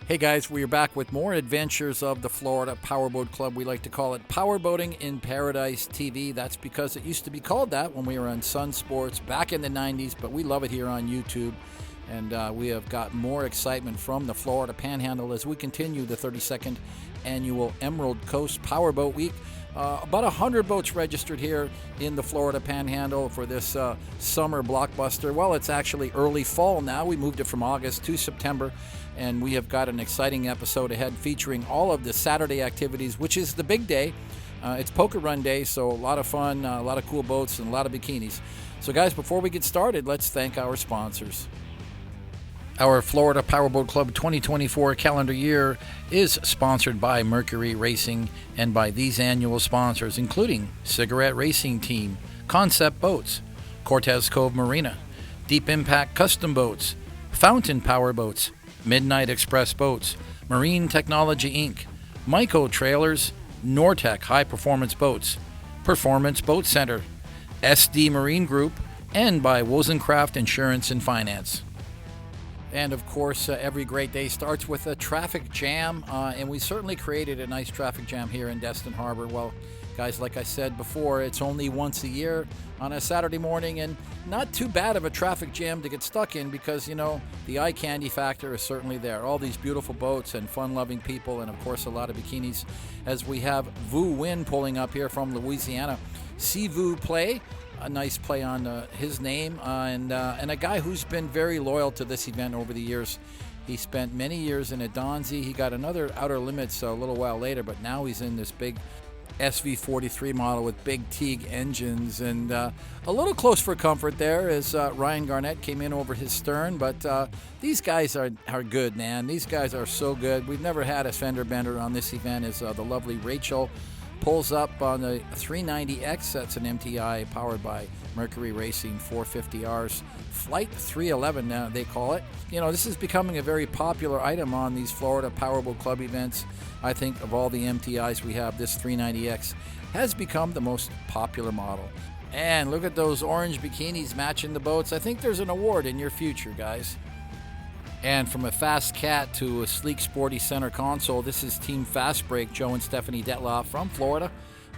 Hey guys, we are back with more adventures of the Florida Powerboat Club. We like to call it Powerboating in Paradise TV. That's because it used to be called that when we were on Sun Sports back in the 90s, but we love it here on YouTube. And we have got more excitement from the Florida Panhandle as we continue the 32nd annual Emerald Coast Powerboat Week. About 100 boats registered here in the Florida Panhandle for this summer blockbuster. Well, it's actually early fall now. We moved it from August to September, and we have got an exciting episode ahead featuring all of the Saturday activities, which is the big day. It's Poker Run Day, so a lot of fun, a lot of cool boats, and a lot of bikinis. So guys, before we get started, let's thank our sponsors. Our Florida Powerboat Club 2024 calendar year is sponsored by Mercury Racing and by these annual sponsors, including Cigarette Racing Team, Concept Boats, Cortez Cove Marina, Deep Impact Custom Boats, Fountain Power Boats, Midnight Express Boats, Marine Technology Inc., Myco Trailers, Nortec High Performance Boats, Performance Boat Center, SD Marine Group, and by WOZENCRAFT Insurance and Finance. And of course, every great day starts with a traffic jam, and we certainly created a nice traffic jam here in Destin Harbor. Well, guys, like I said before, it's only once a year on a Saturday morning, and not too bad of a traffic jam to get stuck in because, you know, the eye candy factor is certainly there. All these beautiful boats and fun-loving people, and of course a lot of bikinis, as we have Vu Nguyen pulling up here from Louisiana. See Vu play. A nice play on his name, and a guy who's been very loyal to this event over the years. He spent many years in Adonzi. He got another Outer Limits a little while later, but now he's in this big SV43 model with big Teague engines, and a little close for comfort there as Ryan Garnett came in over his stern. But these guys are good, man. These guys are so good. We've never had a fender bender on this event. As the lovely Rachel pulls up on the 390X. That's an MTI powered by Mercury Racing 450Rs. Flight 311 now they call it. You know, this is becoming a very popular item on these Florida Powerboat Club events. I think of all the MTIs we have, this 390X has become the most popular model. And look at those orange bikinis matching the boats. I think there's an award in your future, guys. And from a fast cat to a sleek, sporty center console, this is Team Fast Break, Joe and Stephanie Detloff from Florida.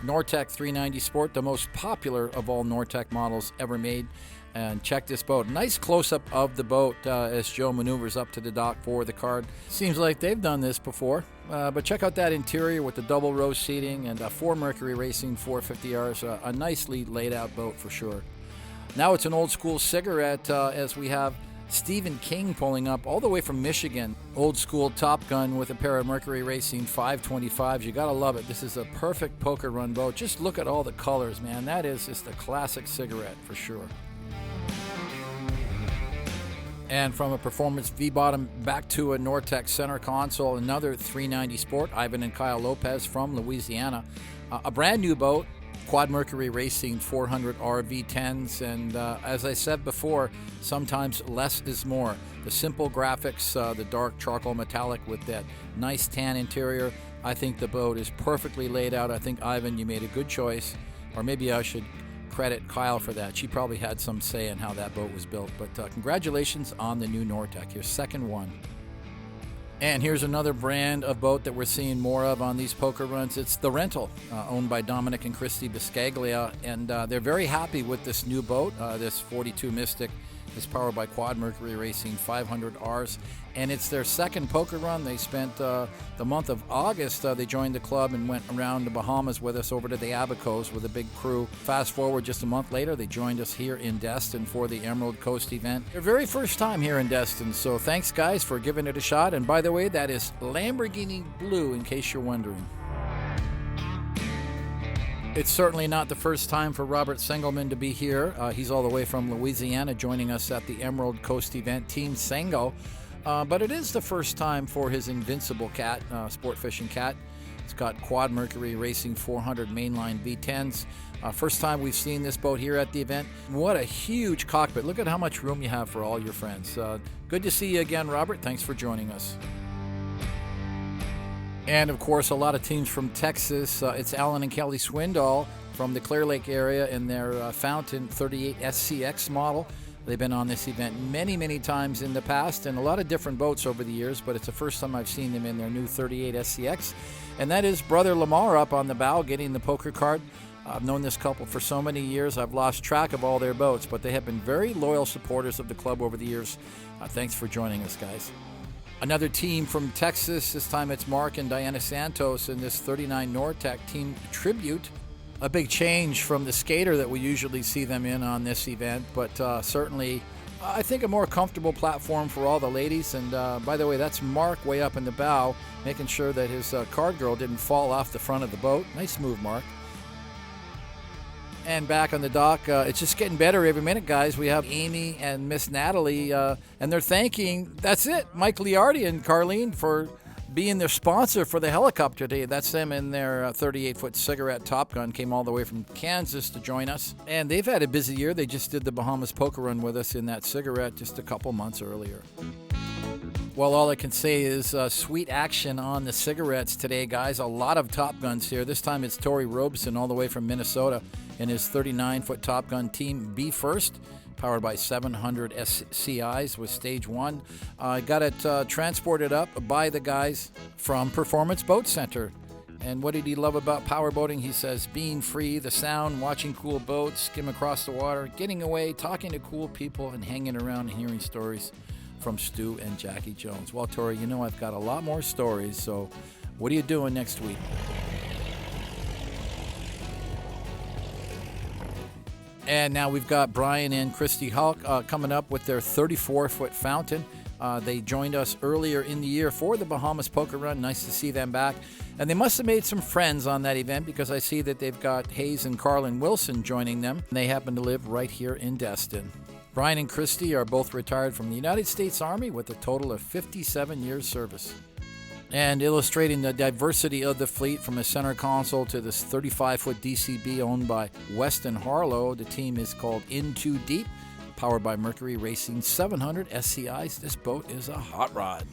Nortec 390 Sport, the most popular of all Nortec models ever made. And check this boat. Nice close-up of the boat as Joe maneuvers up to the dock for the card. Seems like they've done this before. But check out that interior with the double row seating and 4 Mercury Racing 450Rs. A nicely laid-out boat for sure. Now it's an old-school cigarette as we have Stephen King pulling up all the way from Michigan. Old school Top Gun with a pair of Mercury Racing 525s. You gotta love it. This is a perfect poker run boat. Just look at all the colors, man. That is just a classic cigarette for sure. And from a Performance V-bottom back to a Nortec center console, another 390 Sport, Ivan and Kyle Lopez from Louisiana. A brand new boat. Quad Mercury Racing 400R V10s, and as I said before, sometimes less is more. The simple graphics, the dark charcoal metallic with that nice tan interior, I think the boat is perfectly laid out. I think, Ivan, you made a good choice, or maybe I should credit Kyle for that. She probably had some say in how that boat was built, but congratulations on the new Nortec, your second one. And here's another brand of boat that we're seeing more of on these poker runs. It's the Rental, owned by Dominic and Christy Biscaglia, and they're very happy with this new boat. This 42 Mystic is powered by Quad Mercury Racing 500Rs, and it's their second poker run. They spent the month of August, they joined the club and went around the Bahamas with us over to the Abacos with a big crew. Fast forward just a month later, they joined us here in Destin for the Emerald Coast event. Their very first time here in Destin, so thanks guys for giving it a shot. And by the way, that is Lamborghini Blue, in case you're wondering. It's certainly not the first time for Robert Sengelman to be here. He's all the way from Louisiana joining us at the Emerald Coast event, Team SENGO. But it is the first time for his Invincible cat, sport fishing cat. It's got Quad Mercury Racing 400 mainline V10s. First time we've seen this boat here at the event. What a huge cockpit. Look at how much room you have for all your friends. Good to see you again, Robert. Thanks for joining us. And of course, a lot of teams from Texas. It's Alan and Kelly Swindoll from the Clear Lake area in their Fountain 38 SCX model. They've been on this event many, many times in the past, and a lot of different boats over the years, but it's the first time I've seen them in their new 38 SCX. And that is Brother Lamar up on the bow getting the poker card. I've known this couple for so many years, I've lost track of all their boats, but they have been very loyal supporters of the club over the years. Thanks for joining us, guys. Another team from Texas, this time it's Mark and Diana Santos in this 39 Nortec Team Tribute. A big change from the skater that we usually see them in on this event, but certainly I think a more comfortable platform for all the ladies. And by the way, that's Mark way up in the bow, making sure that his card girl didn't fall off the front of the boat. Nice move, Mark. And back on the dock, it's just getting better every minute, guys. We have Amy and Miss Natalie, and they're thanking, that's it, Mike Liardi and Carlene for being their sponsor for the helicopter today. That's them in their 38-foot cigarette Top Gun, came all the way from Kansas to join us. And they've had a busy year. They just did the Bahamas Poker Run with us in that cigarette just a couple months earlier. Well, all I can say is sweet action on the cigarettes today, guys. A lot of Top Guns here. This time it's Tori Robeson all the way from Minnesota in his 39-foot Top Gun Team Be First, powered by 700 SCIs with stage 1. Got it transported up by the guys from Performance Boat Center. And what did he love about powerboating? He says, being free, the sound, watching cool boats skim across the water, getting away, talking to cool people, and hanging around and hearing stories from Stu and Jackie Jones. Well, Tori, you know I've got a lot more stories, so what are you doing next week? And now we've got Brian and Christy Hulk coming up with their 34-foot fountain. They joined us earlier in the year for the Bahamas Poker Run. Nice to see them back. And they must have made some friends on that event because I see that they've got Hayes and Carlin Wilson joining them. They happen to live right here in Destin. Brian and Christy are both retired from the United States Army with a total of 57 years service. And illustrating the diversity of the fleet from a center console to this 35-foot DCB owned by Weston Harlow, the team is called In Too Deep, powered by Mercury Racing 700 SCIs. This boat is a hot rod.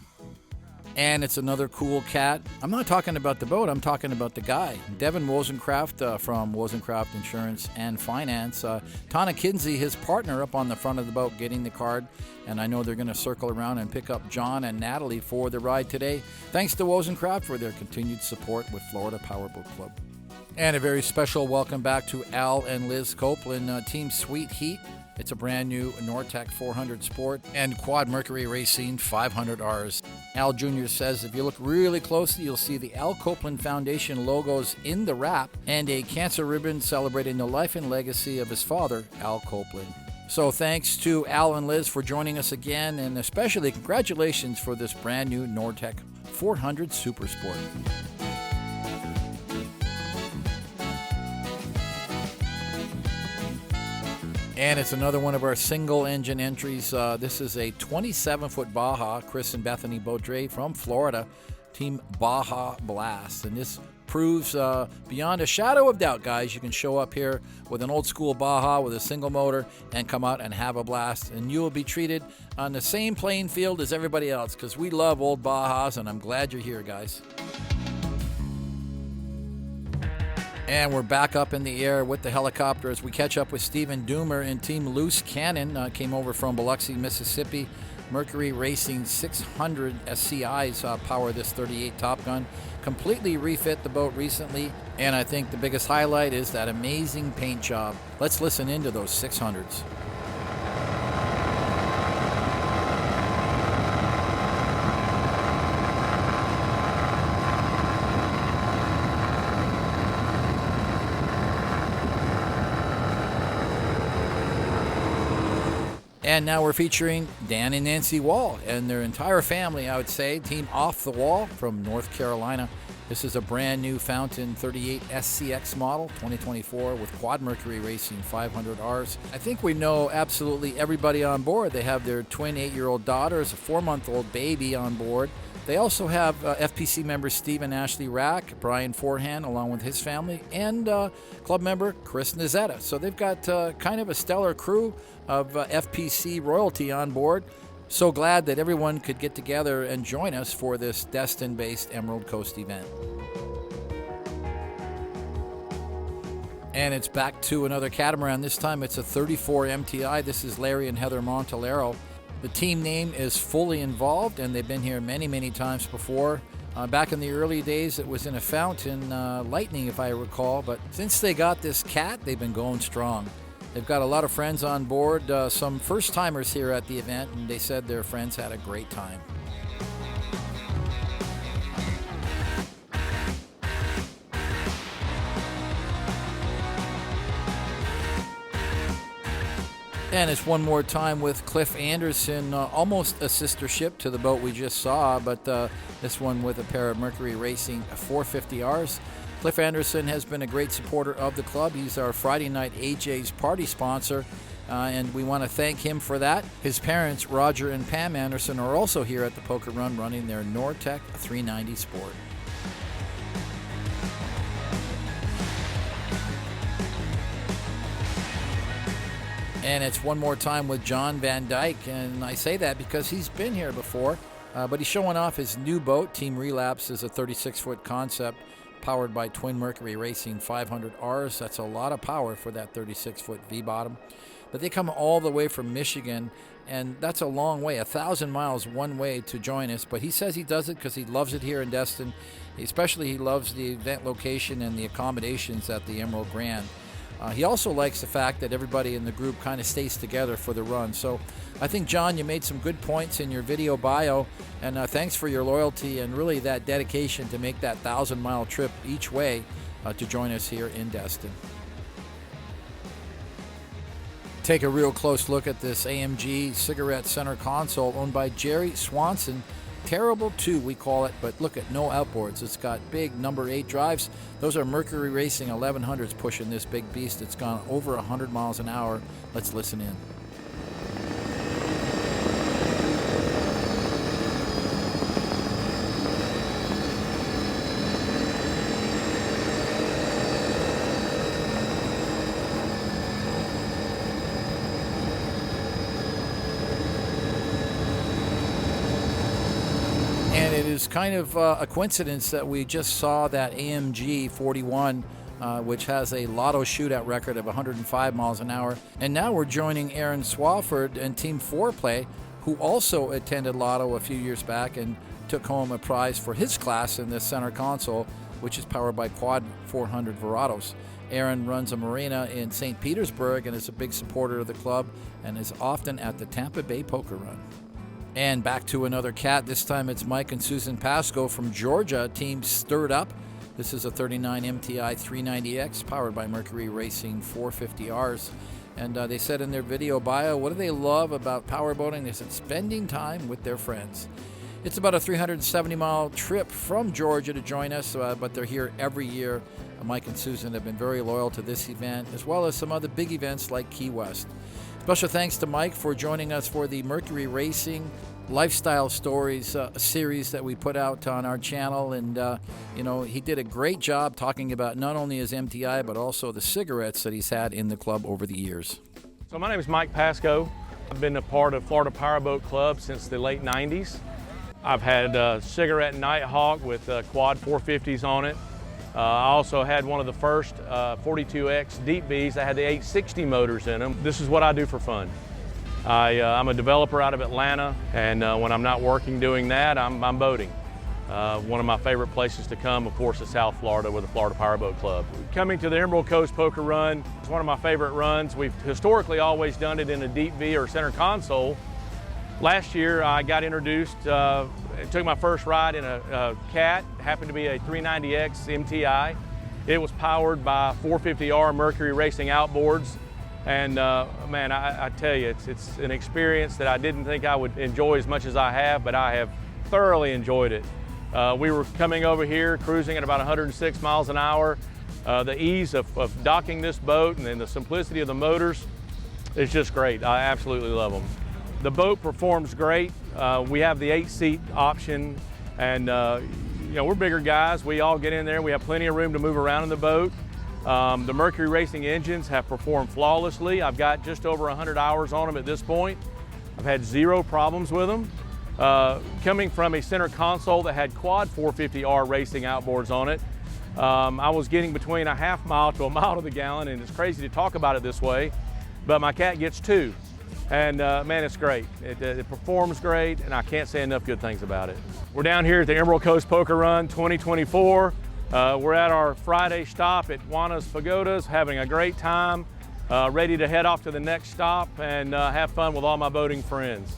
And it's another cool cat. I'm not talking about the boat, I'm talking about the guy. Devin Wozencraft from Wozencraft Insurance and Finance. Tana Kinsey, his partner, up on the front of the boat getting the card. And I know they're going to circle around and pick up John and Natalie for the ride today. Thanks to Wozencraft for their continued support with Florida Powerboat Club. And a very special welcome back to Al and Liz Copeland, Team Sweet Heat. It's a brand new Nortec 400 Sport and Quad Mercury Racing 500Rs. Al Jr. says if you look really closely, you'll see the Al Copeland Foundation logos in the wrap and a cancer ribbon celebrating the life and legacy of his father, Al Copeland. So thanks to Al and Liz for joining us again, and especially congratulations for this brand new Nortec 400 Super Sport. And it's another one of our single engine entries. This is a 27-foot Baja, Chris and Bethany Beaudre from Florida, Team Baja Blast. And this proves beyond a shadow of doubt, guys, you can show up here with an old school Baja with a single motor and come out and have a blast. And you will be treated on the same playing field as everybody else because we love old Bajas, and I'm glad you're here, guys. And we're back up in the air with the helicopter as we catch up with Stephen Doomer and Team Loose Cannon. Came over from Biloxi, Mississippi. Mercury Racing 600 SCIs power this 38 Top Gun. Completely refit the boat recently, and I think the biggest highlight is that amazing paint job. Let's listen into those 600s. And now we're featuring Dan and Nancy Wall and their entire family, I would say. Team Off the Wall from North Carolina. This is a brand new Fountain 38 SCX model, 2024, with Quad Mercury Racing 500Rs. I think we know absolutely everybody on board. They have their twin 8-year-old daughters, a 4-month-old baby on board. They also have FPC members Steve and Ashley Rack, Brian Forehand, along with his family, and club member Chris Nazetta. So they've got kind of a stellar crew of FPC royalty on board. So glad that everyone could get together and join us for this Destin-based Emerald Coast event. And it's back to another catamaran. This time it's a 34 MTI. This is Larry and Heather Montalero. The team name is fully involved, and they've been here many, many times before. Back in the early days, it was in a fountain, Lightning, if I recall. But since they got this cat, they've been going strong. They've got a lot of friends on board, some first-timers here at the event, and they said their friends had a great time. And it's one more time with Cliff Anderson, almost a sister ship to the boat we just saw, but this one with a pair of Mercury Racing 450Rs. Cliff Anderson has been a great supporter of the club. He's our Friday night AJ's party sponsor, and we want to thank him for that. His parents, Roger and Pam Anderson, are also here at the Poker Run running their Nortec 390 Sport. And it's one more time with John Van Dyke, and I say that because he's been here before, but he's showing off his new boat. Team Relapse is a 36-foot concept powered by Twin Mercury Racing 500Rs. That's a lot of power for that 36-foot V-bottom. But they come all the way from Michigan, and that's a long way, 1,000 miles one way to join us. But he says he does it because he loves it here in Destin. Especially he loves the event location and the accommodations at the Emerald Grand. He also likes the fact that everybody in the group kind of stays together for the run. So I think, John, you made some good points in your video bio, and thanks for your loyalty and really that dedication to make that 1,000-mile trip each way to join us here in Destin. Take a real close look at this AMG cigarette center console owned by Jerry Swanson. Terrible 2, we call it, but look at no outboards. It's got big number 8 drives. Those are Mercury Racing 1100s pushing this big beast. It's gone over 100 miles an hour. Let's listen in. It's kind of a coincidence that we just saw that AMG 41, which has a lotto shootout record of 105 miles an hour. And now we're joining Aaron Swafford and Team 4Play, who also attended lotto a few years back and took home a prize for his class in the center console, which is powered by Quad 400 Verados. Aaron runs a marina in St. Petersburg and is a big supporter of the club and is often at the Tampa Bay Poker Run. And back to another cat. This time it's Mike and Susan Pasco from Georgia, Team Stirred Up. This is a 39 MTI 390X powered by Mercury Racing 450Rs. And they said in their video bio, what do they love about powerboating? They said spending time with their friends. It's about a 370-mile trip from Georgia to join us, but they're here every year. Mike and Susan have been very loyal to this event, as well as some other big events like Key West. Special thanks to Mike for joining us for the Mercury Racing Lifestyle Stories series that we put out on our channel. And, he did a great job talking about not only his MTI, but also the cigarettes that he's had in the club over the years. So my name is Mike Pasco. I've been a part of Florida Powerboat Club since the late 90s. I've had a cigarette Nighthawk with quad 450s on it. I also had one of the first 42X Deep Bs that had the 860 motors in them. This is what I do for fun. I'm a developer out of Atlanta, and when I'm not working doing that, I'm boating. One of my favorite places to come, of course, is South Florida with the Florida Powerboat Club. Coming to the Emerald Coast Poker Run is one of my favorite runs. We've historically always done it in a deep V or center console. Last year, I got introduced, took my first ride in a Cat, happened to be a 390X MTI. It was powered by 450R Mercury Racing outboards. And man, I tell you, it's an experience that I didn't think I would enjoy as much as I have, but I have thoroughly enjoyed it. We were coming over here, cruising at about 106 miles an hour. The ease of docking this boat and then the simplicity of the motors is just great. I absolutely love them. The boat performs great. We have the 8-seat option, and we're bigger guys. We all get in there. We have plenty of room to move around in the boat. The Mercury Racing engines have performed flawlessly. I've got just over 100 hours on them at this point. I've had 0 problems with them. Coming from a center console that had quad 450R racing outboards on it, I was getting between a half mile to a mile to the gallon, and it's crazy to talk about it this way, but my cat gets 2. And man, it's great. It performs great, and I can't say enough good things about it. We're down here at the Emerald Coast Poker Run 2024. We're at our Friday stop at Juanas Pagodas, having a great time, ready to head off to the next stop and have fun with all my boating friends.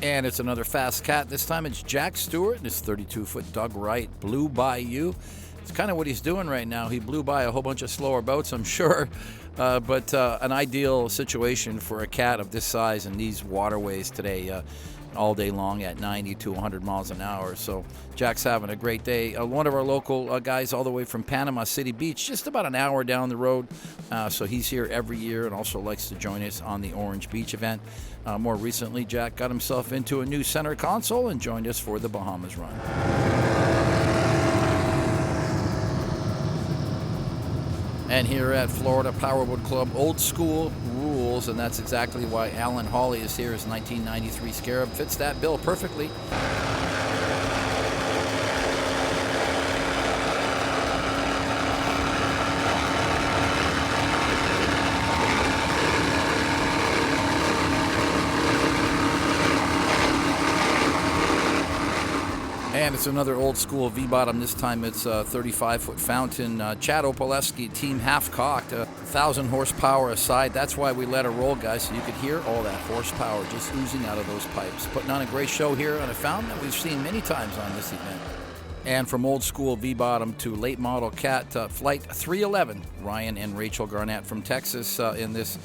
And it's another fast cat. This time it's Jack Stewart and his 32-foot Doug Wright Blue Bayou. It's kind of what he's doing right now. He blew by a whole bunch of slower boats, I'm sure, but an ideal situation for a cat of this size in these waterways today, all day long at 90 to 100 miles an hour. So Jack's having a great day. One of our local guys all the way from Panama City Beach, just about an hour down the road. So he's here every year and also likes to join us on the Orange Beach event. More recently, Jack got himself into a new center console and joined us for the Bahamas run. And here at Florida Powerboat Club, old school rules, and that's exactly why Alan Hawley is here. His 1993 SCARAB fits that bill perfectly. And it's another old school V-bottom. This time it's a 35-foot fountain. Chad Opaleski, team half-cocked, 1,000 horsepower aside. That's why we let her roll, guys, so you could hear all that horsepower just oozing out of those pipes. Putting on a great show here on a fountain that we've seen many times on this event. And from old school V-bottom to late model cat, Flight 311, Ryan and Rachel Garnett from Texas in this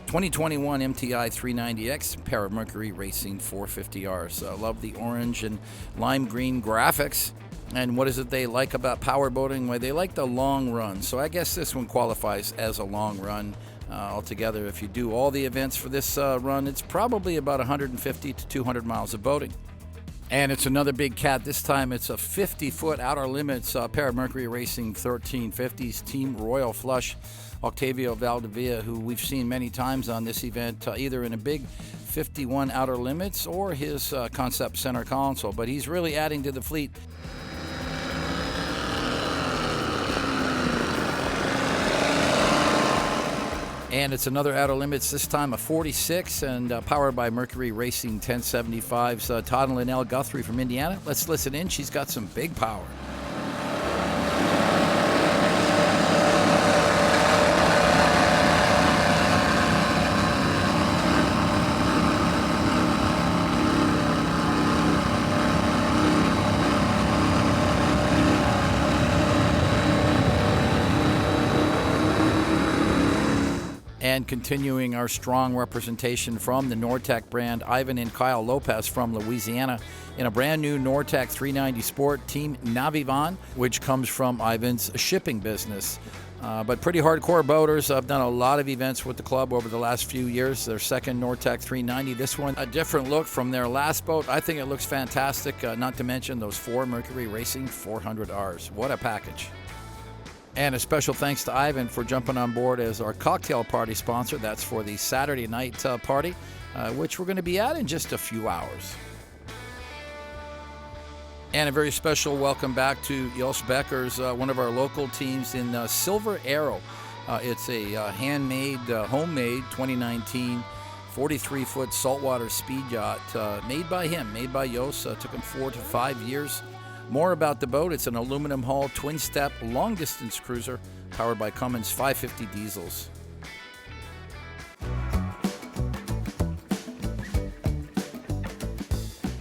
2021 MTI 390X Para Mercury Racing 450Rs. Love the orange and lime green graphics. And what is it they like about powerboating? Well, they like the long run. So I guess this one qualifies as a long run. Altogether, if you do all the events for this run, it's probably about 150 to 200 miles of boating. And it's another big cat. This time it's a 50-foot Outer Limits Para Mercury Racing 1350s Team Royal Flush. Octavio Valdivia, who we've seen many times on this event, either in a big 51 Outer Limits or his concept center console, but he's really adding to the fleet. And it's another Outer Limits, this time a 46 and powered by Mercury Racing 1075s. Todd and Linnell Guthrie from Indiana. Let's listen in. She's got some big power. And continuing our strong representation from the Nortec brand, Ivan and Kyle Lopez from Louisiana in a brand new Nortec 390 Sport Team NAVIVAN, which comes from Ivan's shipping business. But pretty hardcore boaters. I've done a lot of events with the club over the last few years. Their second Nortec 390. This one, a different look from their last boat. I think it looks fantastic, not to mention those 4 Mercury Racing 400Rs. What a package. And a special thanks to Ivan for jumping on board as our cocktail party sponsor. That's for the Saturday night party, which we're going to be at in just a few hours. And a very special welcome back to Jos Beckers, one of our local teams in Silver Arrow. It's a handmade, homemade 2019 43-foot saltwater speed yacht made by him, made by Jos. Took him 4 to 5 years. More about the boat, it's an aluminum hull, twin-step, long-distance cruiser powered by Cummins 550 diesels.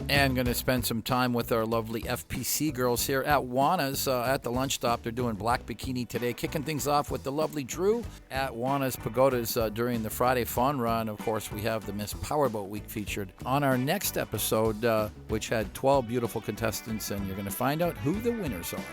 And going to spend some time with our lovely FPC girls here at Juanas at the lunch stop. They're doing Black Bikini today, kicking things off with the lovely Drew at Juanas Pagodas during the Friday Fun Run. Of course, we have the Miss Powerboat Week featured on our next episode, which had 12 beautiful contestants, and you're going to find out who the winners are.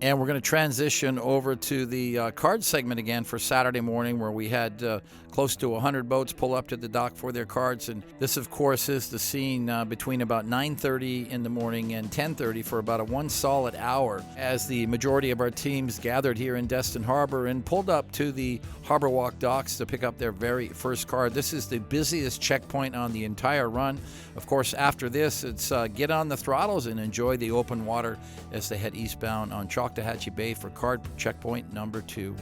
And we're going to transition over to the card segment again for Saturday morning, where we had close to 100 boats pull up to the dock for their cards. And this, of course, is the scene between about 9:30 in the morning and 10:30 for about a one solid hour, as the majority of our teams gathered here in Destin Harbor and pulled up to the Harbor Walk docks to pick up their very first card. This is the busiest checkpoint on the entire run. Of course, after this, it's get on the throttles and enjoy the open water as they head eastbound on Choctawhatchee Bay for card checkpoint number 2.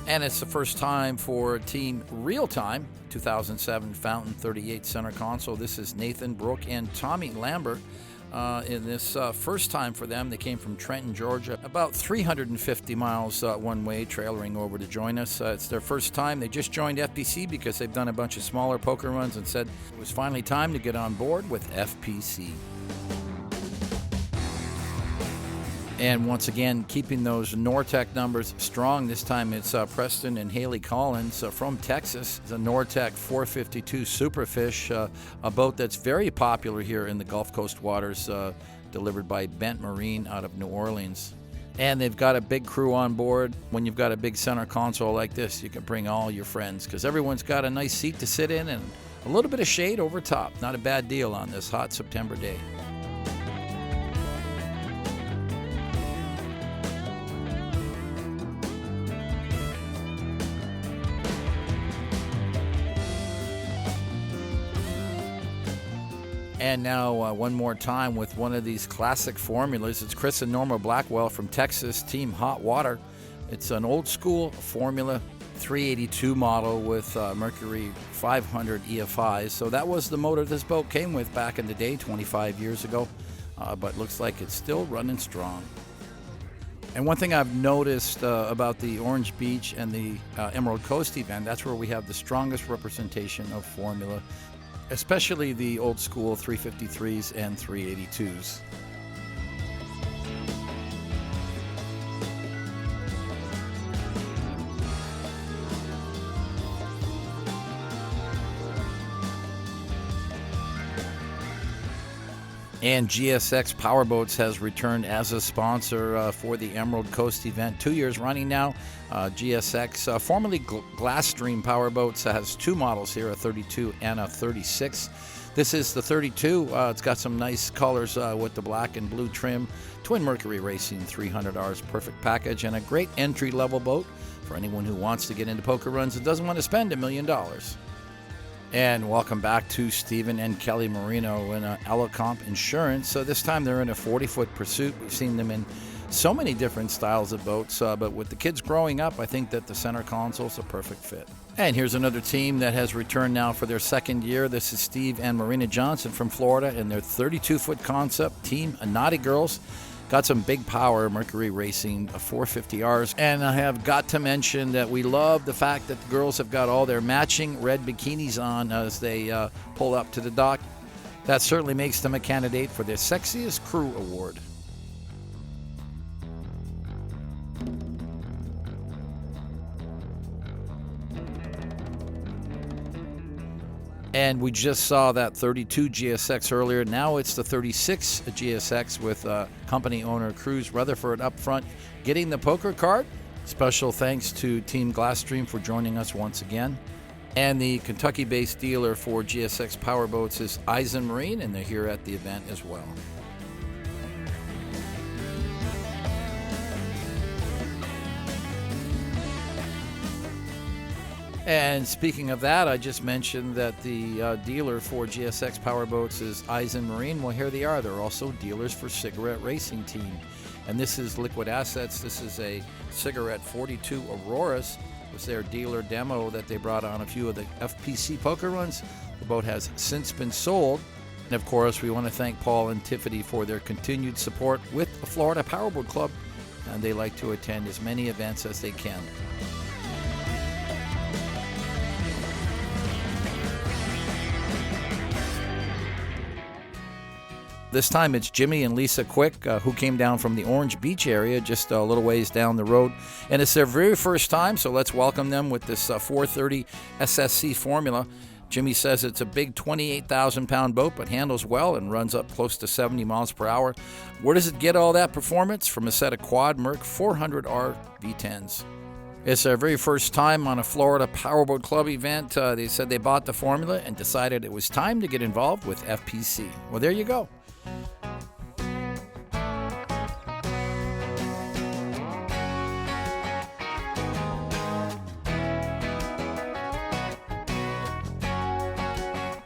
And it's the first time for Team Real Time, 2007 Fountain 38 center console. This is Nathan, Brooke, and Tommy Lambert. In this first time for them, they came from Trenton, Georgia, about 350 miles one way, trailering over to join us. It's their first time. They just joined FPC because they've done a bunch of smaller poker runs and said it was finally time to get on board with FPC. And once again, keeping those Nortec numbers strong. This time it's Preston and Haley Collins from Texas. It's a Nortec 452 Superfish, a boat that's very popular here in the Gulf Coast waters, delivered by Bent Marine out of New Orleans. And they've got a big crew on board. When you've got a big center console like this, you can bring all your friends because everyone's got a nice seat to sit in and a little bit of shade over top. Not a bad deal on this hot September day. And now one more time with one of these classic formulas. It's Chris and Norma Blackwell from Texas, Team Hot Water. It's an old school formula 382 model with Mercury 500 EFIs. So that was the motor this boat came with back in the day, 25 years ago. But looks like it's still running strong. And one thing I've noticed about the Orange Beach and the Emerald Coast event, that's where we have the strongest representation of formula, especially the old school 353s and 382s. And GSX Powerboats has returned as a sponsor for the Emerald Coast event 2 years running now. GSX, formerly Glasstream Powerboats, has two models here, a 32 and a 36. This is the 32. It's got some nice colors with the black and blue trim. Twin Mercury Racing 300Rs perfect package, and a great entry-level boat for anyone who wants to get into poker runs and doesn't want to spend $1 million. And welcome back to Stephen and Kelly Marino in ALACOMP Insurance. So this time they're in a 40-foot pursuit. We've seen them in so many different styles of boats, but with the kids growing up, I think that the center console's a perfect fit. And here's another team that has returned now for their second year. This is Steve and Marina Johnson from Florida and their 32-foot concept team, NAUTI Girls. Got some big power, Mercury Racing 450Rs. And I have got to mention that we love the fact that the girls have got all their matching red bikinis on as they pull up to the dock. That certainly makes them a candidate for the Sexiest Crew Award. And we just saw that 32 GSX earlier. Now it's the 36 GSX with company owner Cruz Rutherford up front getting the poker card. Special thanks to Team Glasstream for joining us once again. And the Kentucky-based dealer for GSX Powerboats is Eisen Marine, and they're here at the event as well. And speaking of that, I just mentioned that the dealer for GSX Powerboats is Eisen Marine. Well, here they are. They're also dealers for Cigarette Racing Team. And this is Liquid Assets. This is a Cigarette 42 Auroras. It was their dealer demo that they brought on a few of the FPC poker runs. The boat has since been sold. And of course, we want to thank Paul and Tiffany for their continued support with the Florida Powerboat Club. And they like to attend as many events as they can. This time it's Jimmy and Lisa Quick, who came down from the Orange Beach area, just a little ways down the road. And it's their very first time, so let's welcome them with this 430 SSC formula. Jimmy says it's a big 28,000-pound boat, but handles well and runs up close to 70 miles per hour. Where does it get all that performance? From a set of quad Merc 400R V10s. It's their very first time on a Florida Powerboat Club event. They said they bought the formula and decided it was time to get involved with FPC. Well, there you go.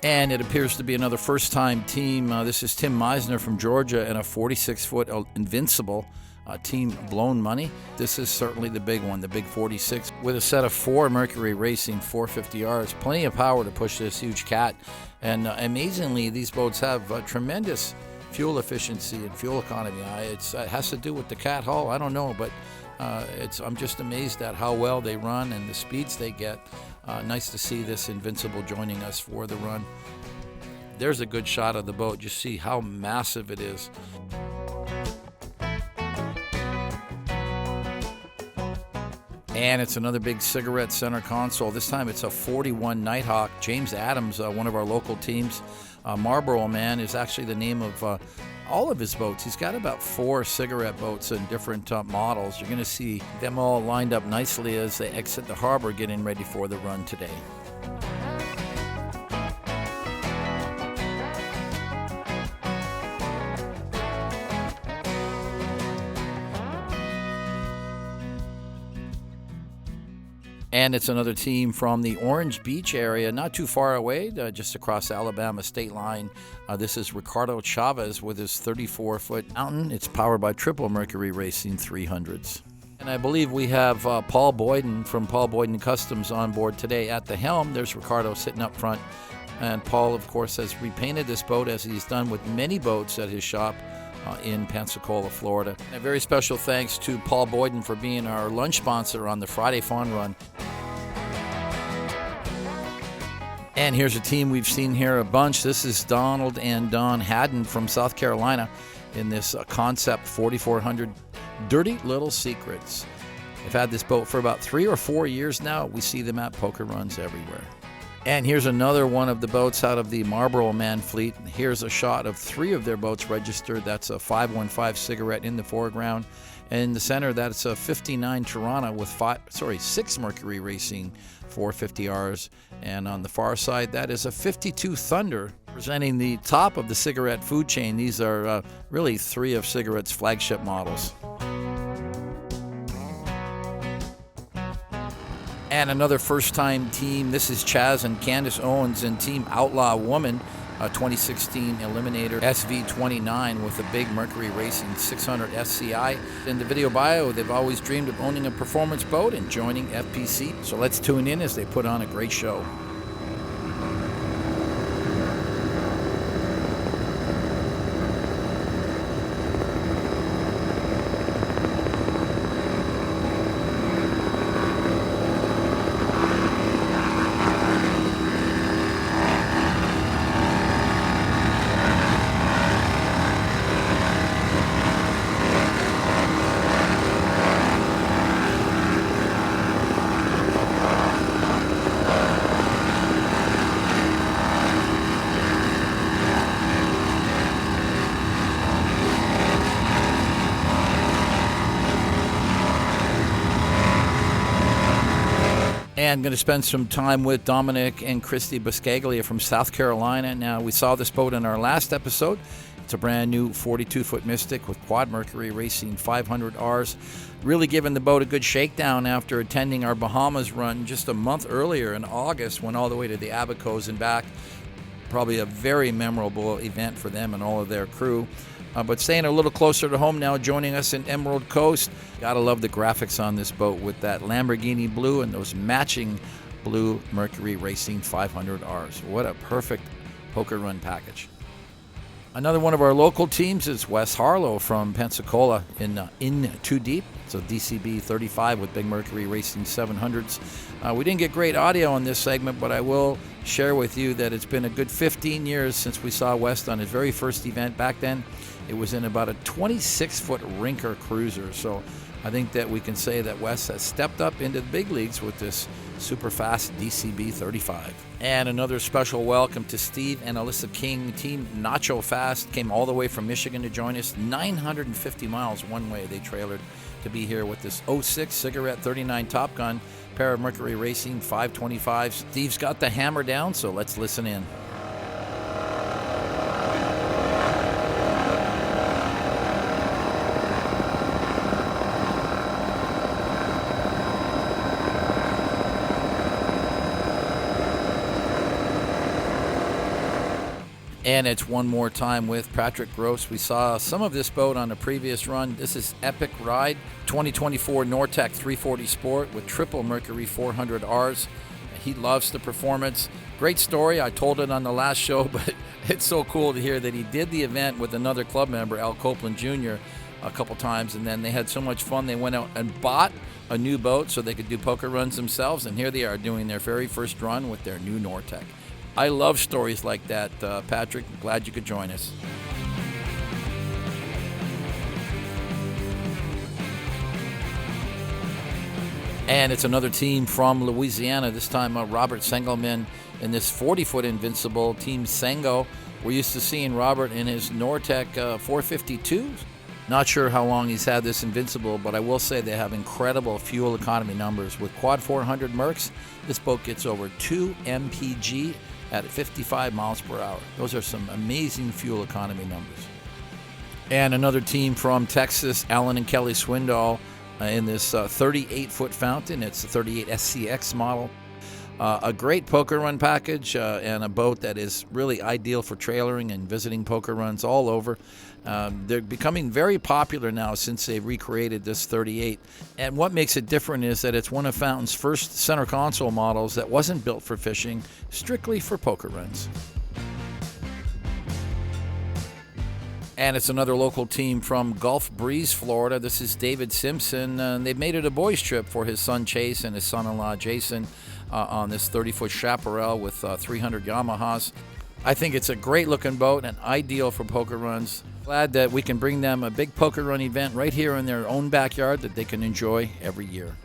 And it appears to be another first-time team. This is Tim Meisner from Georgia and a 46-foot Invincible team Blown Money. This is certainly the big one, the big 46, with a set of 4 Mercury Racing 450Rs. Plenty of power to push this huge cat. And amazingly, these boats have tremendous fuel efficiency and fuel economy. It has to do with the cat hull. I don't know, but I'm just amazed at how well they run and the speeds they get. Nice to see this Invincible joining us for the run. There's a good shot of the boat. Just see how massive it is. And it's another big cigarette center console. This time it's a 41 Nighthawk. James Adams, one of our local teams, Marlboro Man, is actually the name of all of his boats. He's got about 4 cigarette boats in different models. You're going to see them all lined up nicely as they exit the harbor, getting ready for the run today. And it's another team from the Orange Beach area, not too far away, just across Alabama state line. This is Ricardo Chavez with his 34-foot Mountain. It's powered by Triple Mercury Racing 300s. And I believe we have Paul Boyden from Paul Boyden Customs on board today at the helm. There's Ricardo sitting up front. And Paul, of course, has repainted this boat, as he's done with many boats at his shop in Pensacola, Florida. And a very special thanks to Paul Boyden for being our lunch sponsor on the Friday Fun Run. And here's a team we've seen here a bunch. This is Donald and Don Haddon from South Carolina in this Concept 4400 Dirty Little Secrets. They've had this boat for about 3 or 4 years now. We see them at poker runs everywhere. And here's another one of the boats out of the Marlboro Man fleet. Here's a shot of 3 of their boats registered. That's a 515 Cigarette in the foreground. And in the center, that's a 59 Tirana with 6 Mercury Racing 450Rs. And on the far side, that is a 52 Thunder, presenting the top of the cigarette food chain. These are really 3 of Cigarette's flagship models. And another first-time team. This is Chaz and Candace Owens in Team Outlaw Woman, a 2016 Eliminator SV29 with a big Mercury Racing 600 SCI. In the video bio, they've always dreamed of owning a performance boat and joining FPC. So let's tune in as they put on a great show. And I'm going to spend some time with Dominic and Christy Buscaglia from South Carolina. Now, we saw this boat in our last episode. It's a brand new 42-foot Mystic with Quad Mercury Racing 500Rs. Really giving the boat a good shakedown after attending our Bahamas run just a month earlier in August, went all the way to the Abacos and back. Probably a very memorable event for them and all of their crew. But staying a little closer to home now, joining us in Emerald Coast. Gotta love the graphics on this boat with that Lamborghini blue and those matching blue Mercury Racing 500Rs. What a perfect poker run package. Another one of our local teams is Wes Harlow from Pensacola in Too Deep. It's a DCB 35 with big Mercury Racing 700s. We didn't get great audio on this segment, but I will share with you that it's been a good 15 years since we saw Wes on his very first event. Back then, it was in about a 26-foot Rinker cruiser. So I think that we can say that Wes has stepped up into the big leagues with this super fast DCB 35. And another special welcome to Steve and Alyssa King. Team NACHO Fast came all the way from Michigan to join us. 950 miles one way they trailered to be here with this 06 Cigarette 39 Top Gun, pair of Mercury Racing 525s. Steve's got the hammer down, so let's listen in. And it's one more time with Patrick Gross. We saw some of this boat on a previous run. This is Epic Ride 2024 Nortec 340 Sport with triple Mercury 400Rs. He loves the performance. Great story. I told it on the last show, but it's so cool to hear that he did the event with another club member, Al Copeland Jr., a couple times, and then they had so much fun they went out and bought a new boat so they could do poker runs themselves, and here they are doing their very first run with their new Nortec. I love stories like that, Patrick. I'm glad you could join us. And it's another team from Louisiana, this time Robert Sengelman in this 40-foot Invincible, Team SENGO. We're used to seeing Robert in his Nortec 452s. Not sure how long he's had this Invincible, but I will say they have incredible fuel economy numbers. With quad 400 Mercs, this boat gets over 2 mpg at 55 miles per hour. Those are some amazing fuel economy numbers. And another team from Texas, Alan and Kelly Swindoll, in this 38-foot Fountain. It's the 38 SCX model. A great poker run package and a boat that is really ideal for trailering and visiting poker runs all over. They're becoming very popular now since they've recreated this 38. And what makes it different is that it's one of Fountain's first center console models that wasn't built for fishing, strictly for poker runs. And it's another local team from Gulf Breeze, Florida. This is David Simpson. They've made it a boys' trip for his son Chase and his son-in-law Jason on this 30-foot Chaparral with 300 Yamahas. I think it's a great-looking boat and ideal for poker runs. Glad that we can bring them a big poker run event right here in their own backyard that they can enjoy every year.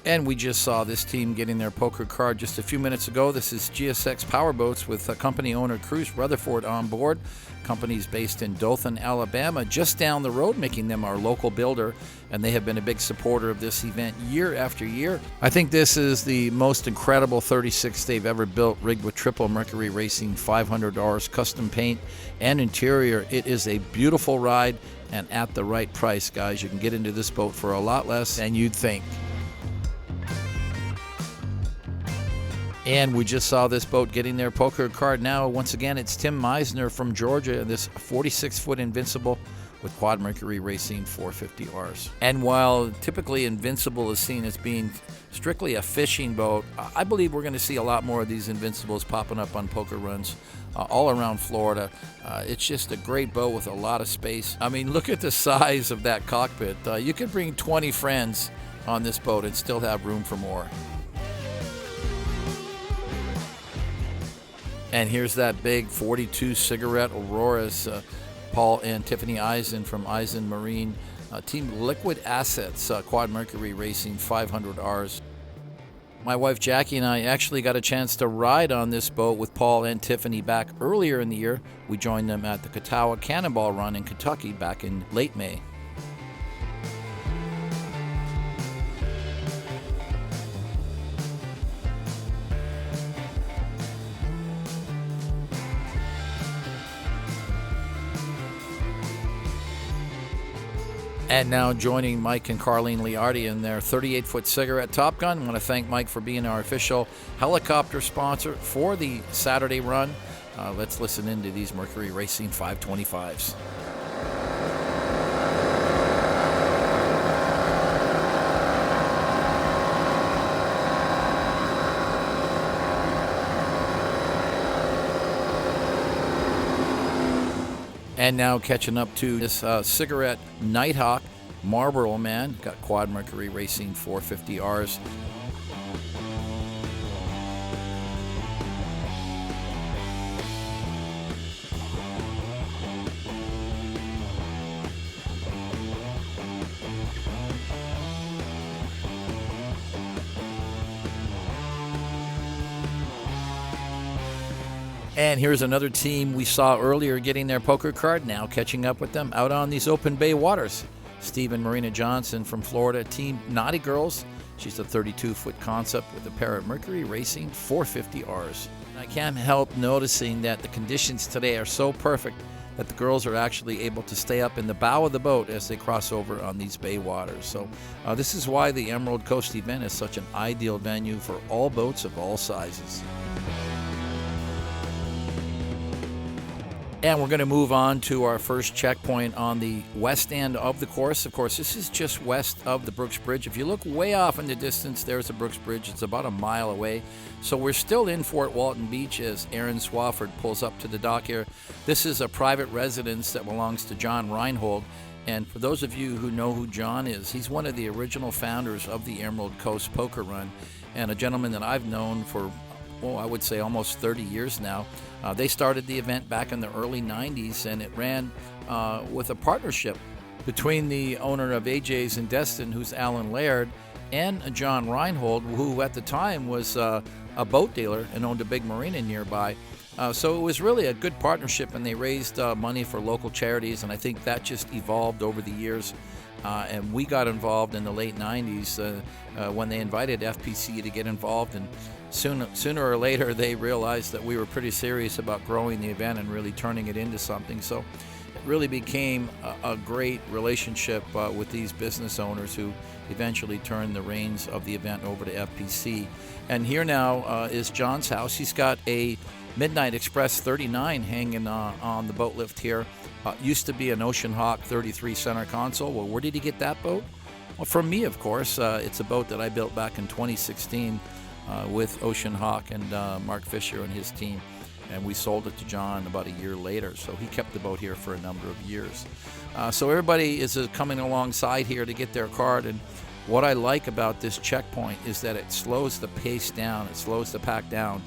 And we just saw this team getting their poker card just a few minutes ago. This is GSX Powerboats with company owner Cruz Rutherford on board. Company's based in Dothan, Alabama, just down the road, making them our local builder. And they have been a big supporter of this event year after year. I think this is the most incredible 36 they've ever built, rigged with triple Mercury Racing 500Rs, custom paint and interior. It is a beautiful ride and at the right price, guys. You can get into this boat for a lot less than you'd think. And we just saw this boat getting their poker card now. Once again, it's Tim Meisner from Georgia, this 46-foot Invincible with quad Mercury Racing 450Rs. And while typically Invincible is seen as being strictly a fishing boat, I believe we're going to see a lot more of these Invincibles popping up on poker runs all around Florida. It's just a great boat with a lot of space. I mean, look at the size of that cockpit. You could bring 20 friends on this boat and still have room for more. And here's that big 42 Cigarette Auroras, Paul and Tiffany Eisen from Eisen Marine, Team Liquid Assets, Quad Mercury Racing 500Rs. My wife Jackie and I actually got a chance to ride on this boat with Paul and Tiffany back earlier in the year. We joined them at the Catawba Cannonball Run in Kentucky back in late May. And now joining Mike and Carlene Liardi in their 38-foot Cigarette Top Gun. I want to thank Mike for being our official helicopter sponsor for the Saturday run. Let's listen into these Mercury Racing 525s. And now catching up to this Cigarette Nighthawk Marlboro man, got quad Mercury Racing 450Rs. And here's another team we saw earlier getting their poker card, now catching up with them out on these open bay waters. Steve and Marina Johnson from Florida, Team NAUTI Girls. She's a 32-foot concept with a pair of Mercury Racing 450Rs. I can't help noticing that the conditions today are so perfect that the girls are actually able to stay up in the bow of the boat as they cross over on these bay waters. So this is why the Emerald Coast event is such an ideal venue for all boats of all sizes. And we're going to move on to our first checkpoint on the west end of the course. Of course, this is just west of the Brooks Bridge. If you look way off in the distance, there's the Brooks Bridge. It's about a mile away. So we're still in Fort Walton Beach as Aaron Swafford pulls up to the dock here. This is a private residence that belongs to John Reinhold. And for those of you who know who John is, he's one of the original founders of the Emerald Coast Poker Run, and a gentleman that I've known for, well, I would say almost 30 years now. They started the event back in the early 90s, and it ran with a partnership between the owner of AJ's in Sandestin, who's Alan Laird, and John Reinhold, who at the time was a boat dealer and owned a big marina nearby. So it was really a good partnership, and they raised money for local charities, and I think that just evolved over the years. And we got involved in the late 90s when they invited FPC to get involved, and sooner or later they realized that we were pretty serious about growing the event and really turning it into something. So it really became a great relationship with these business owners who eventually turned the reins of the event over to FPC. And here now is John's house. He's got a Midnight Express 39 hanging on the boat lift here. Used to be an Ocean Hawk 33 center console. Well, where did he get that boat? Well, from me, of course. It's a boat that I built back in 2016 with Ocean Hawk and Mark Fisher and his team. And we sold it to John about a year later. So he kept the boat here for a number of years. So everybody is coming alongside here to get their card. And what I like about this checkpoint is that it slows the pace down. It slows the pack down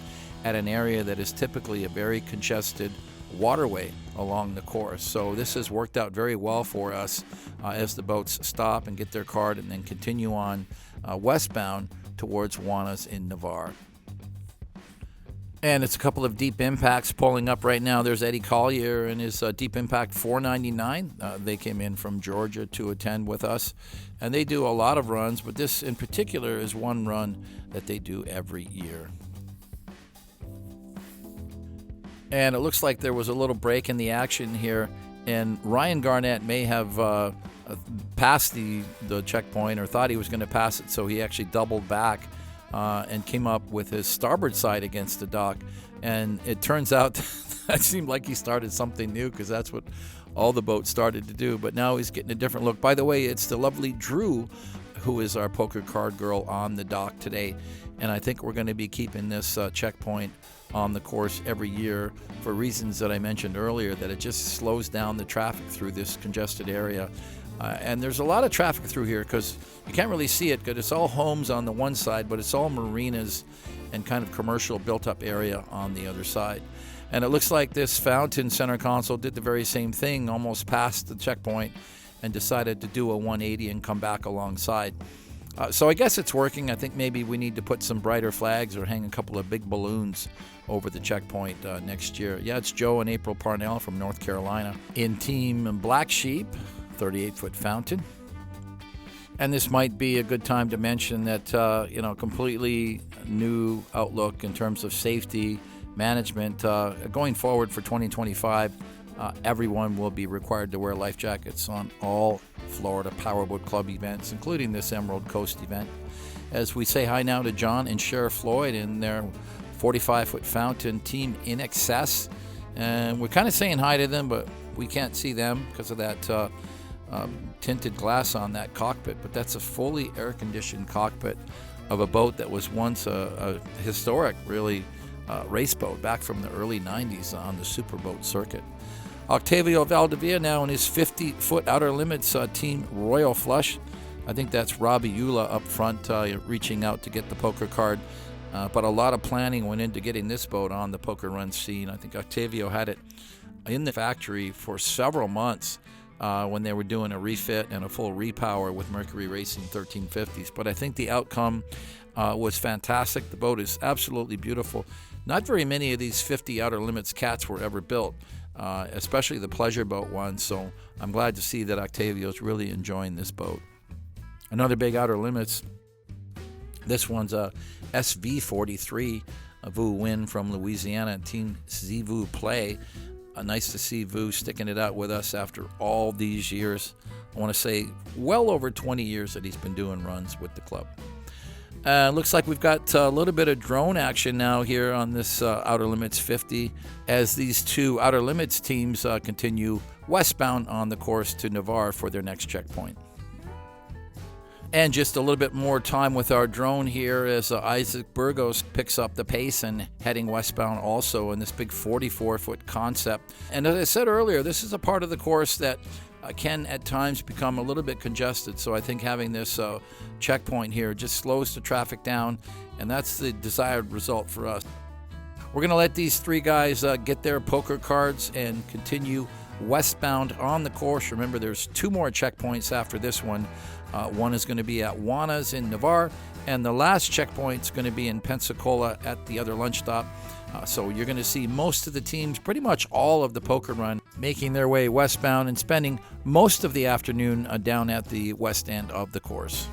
at an area that is typically a very congested waterway along the course. So this has worked out very well for us as the boats stop and get their card and then continue on westbound towards Juanas in Navarre. And it's a couple of deep impacts pulling up right now. There's Eddie Collier and his Deep Impact 499. They came in from Georgia to attend with us. And they do a lot of runs, but this in particular is one run that they do every year. And it looks like there was a little break in the action here, and Ryan Garnett may have passed the checkpoint or thought he was going to pass it, so he actually doubled back and came up with his starboard side against the dock. And it turns out that seemed like he started something new, because that's what all the boats started to do. But now he's getting a different look. By the way, it's the lovely Drew who is our poker card girl on the dock today. And I think we're going to be keeping this checkpoint on the course every year for reasons that I mentioned earlier, that it just slows down the traffic through this congested area. And there's a lot of traffic through here because you can't really see it because it's all homes on the one side, but it's all marinas and kind of commercial built-up area on the other side. And it looks like this Fountain center console did the very same thing, almost passed the checkpoint and decided to do a 180 and come back alongside. So I guess it's working. I think maybe we need to put some brighter flags or hang a couple of big balloons over the checkpoint next year. Yeah, it's Joe and April Parnell from North Carolina in Team Black Sheep, 38-foot Fountain. And this might be a good time to mention that, completely new outlook in terms of safety management. Going forward for 2025, everyone will be required to wear life jackets on all Florida Powerboat Club events, including this Emerald Coast event. As we say hi now to John and Sheriff Floyd in their 45-foot Fountain Team In Excess. And we're kind of saying hi to them, but we can't see them because of that tinted glass on that cockpit. But that's a fully air-conditioned cockpit of a boat that was once a historic, really, race boat back from the early 90s on the superboat circuit. Octavio Valdivia now in his 50-foot Outer Limits Team Royal Flush. I think that's Robbie Eula up front reaching out to get the poker card. But a lot of planning went into getting this boat on the poker run scene. I think Octavio had it in the factory for several months when they were doing a refit and a full repower with Mercury Racing 1350s. But I think the outcome was fantastic. The boat is absolutely beautiful. Not very many of these 50 Outer Limits cats were ever built, especially the pleasure boat ones, so I'm glad to see that Octavio's really enjoying this boat. Another big Outer Limits, this one's a SV43, a Vu win from Louisiana, Team Zivu Play. Nice to see Vu sticking it out with us after all these years. I want to say well over 20 years that he's been doing runs with the club. Looks like we've got a little bit of drone action now here on this Outer Limits 50 as these two Outer Limits teams continue westbound on the course to Navarre for their next checkpoint. And just a little bit more time with our drone here as Isaac Burgos picks up the pace and heading westbound also in this big 44-foot concept. And as I said earlier, this is a part of the course that can at times become a little bit congested. So I think having this checkpoint here just slows the traffic down, and that's the desired result for us. We're going to let these three guys get their poker cards and continue westbound on the course. Remember, there's two more checkpoints after this one. One is going to be at Juanas in Navarre, and the last checkpoint is going to be in Pensacola at the other lunch stop. So you're going to see most of the teams, pretty much all of the poker run, making their way westbound and spending most of the afternoon down at the west end of the course.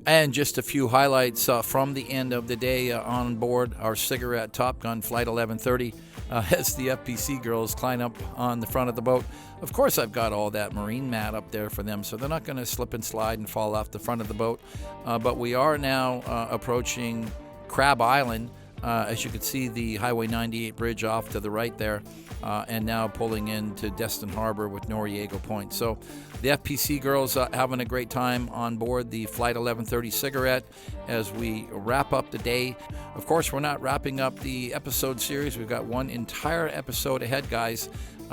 And just a few highlights from the end of the day on board our cigarette Top Gun Flight 1130 as the FPC girls climb up on the front of the boat. Of course, I've got all that marine mat up there for them, so they're not going to slip and slide and fall off the front of the boat. But we are now approaching Crab Island. As you can see, the Highway 98 bridge off to the right there, and now pulling into Destin Harbor with Noriego Point. So the FPC girls having a great time on board the Flight 1130 cigarette as we wrap up the day. Of course, we're not wrapping up the episode series. We've got one entire episode ahead, guys,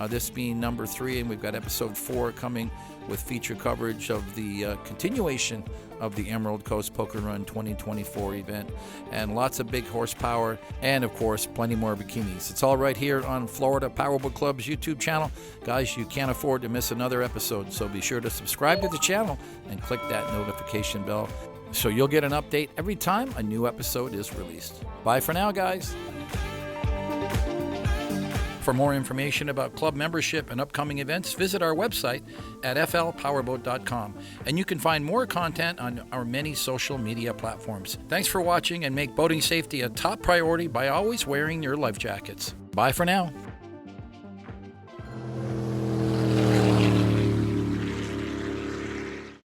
this being number 3, and we've got episode 4 coming with feature coverage of the continuation of the Emerald Coast Poker Run 2024 event, and lots of big horsepower, and of course plenty more bikinis. It's all right here on Florida Powerboat Club's YouTube channel. Guys, you can't afford to miss another episode, so be sure to subscribe to the channel and click that notification bell so you'll get an update every time a new episode is released. Bye for now, guys. For more information about club membership and upcoming events, visit our website at flpowerboat.com. And you can find more content on our many social media platforms. Thanks for watching, and make boating safety a top priority by always wearing your life jackets. Bye for now.